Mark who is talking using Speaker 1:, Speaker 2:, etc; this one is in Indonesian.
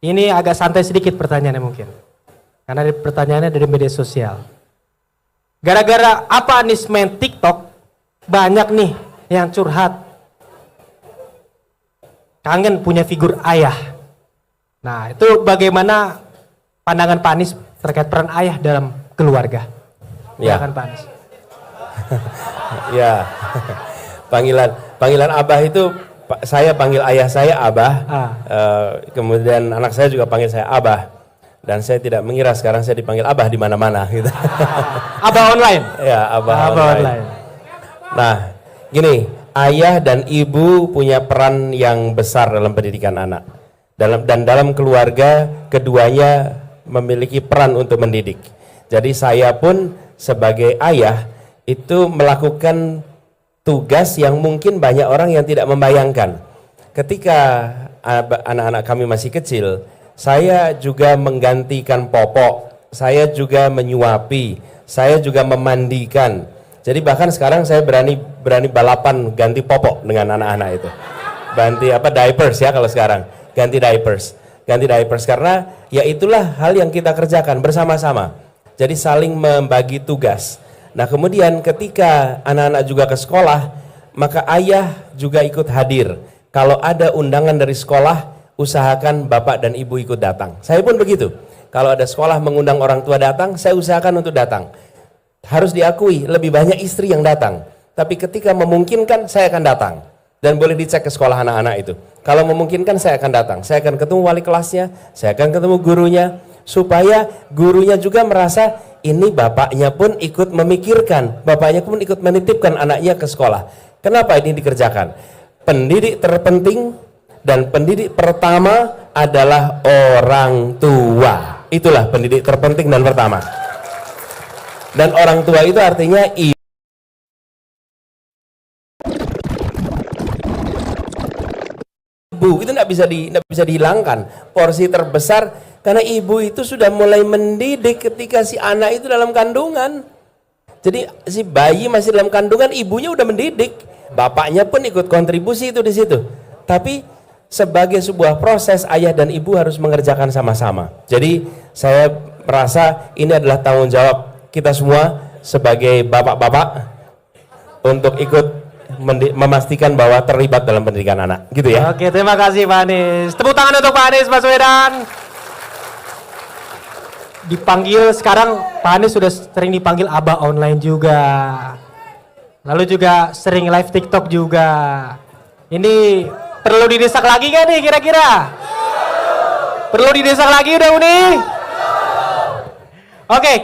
Speaker 1: Ini agak santai sedikit pertanyaannya mungkin. Karena pertanyaannya dari media sosial. Gara-gara apa Anis main TikTok, banyak nih yang curhat. Kangen punya figur ayah. Nah, itu bagaimana pandangan Pak Anis terkait peran ayah dalam keluarga?
Speaker 2: Ya.
Speaker 1: Silakan Pak Anis.
Speaker 2: Ya, panggilan abah itu saya panggil ayah saya abah, kemudian anak saya juga panggil saya abah, dan saya tidak mengira sekarang saya dipanggil abah di mana-mana gitu.
Speaker 1: Abah online.
Speaker 2: Ya, abah online.
Speaker 1: Online.
Speaker 2: Nah, gini, ayah dan ibu punya peran yang besar dalam pendidikan anak. Dalam keluarga keduanya memiliki peran untuk mendidik. Jadi saya pun sebagai ayah itu melakukan tugas yang mungkin banyak orang yang tidak membayangkan. Ketika anak-anak kami masih kecil, saya juga menggantikan popok, saya juga menyuapi, saya juga memandikan. Jadi bahkan sekarang saya berani balapan ganti popok dengan anak-anak itu. Ganti diapers ya kalau sekarang, ganti diapers karena ya itulah hal yang kita kerjakan bersama-sama. Jadi saling membagi tugas. Nah, kemudian ketika anak-anak juga ke sekolah, maka ayah juga ikut hadir. Kalau ada undangan dari sekolah, usahakan bapak dan ibu ikut datang. Saya pun begitu. Kalau ada sekolah mengundang orang tua datang, saya usahakan untuk datang. Harus diakui, lebih banyak istri yang datang. Tapi ketika memungkinkan, saya akan datang. Dan boleh dicek ke sekolah anak-anak itu. Kalau memungkinkan, saya akan datang. Saya akan ketemu wali kelasnya, saya akan ketemu gurunya, supaya gurunya juga merasa ini bapaknya pun ikut memikirkan, bapaknya pun ikut menitipkan anaknya ke sekolah. Kenapa ini dikerjakan? Pendidik terpenting dan pendidik pertama adalah orang tua. Itulah pendidik terpenting dan pertama. Dan orang tua itu artinya ibu. Itu tidak bisa dihilangkan. Porsi terbesar karena ibu itu sudah mulai mendidik ketika si anak itu dalam kandungan. Jadi si bayi masih dalam kandungan, ibunya udah mendidik. Bapaknya pun ikut kontribusi itu di situ. Tapi sebagai sebuah proses, ayah dan ibu harus mengerjakan sama-sama. Jadi saya merasa ini adalah tanggung jawab kita semua sebagai bapak-bapak untuk ikut memastikan bahwa terlibat dalam pendidikan anak. Gitu ya.
Speaker 1: Oke, terima kasih Pak Anis. Tepuk tangan untuk Pak Anies Baswedan. Dipanggil sekarang Pak Anies sudah sering dipanggil abah online juga. Lalu juga sering live TikTok juga. Ini perlu didesak lagi gak nih kira-kira? Perlu didesak lagi udah Uni? Oke.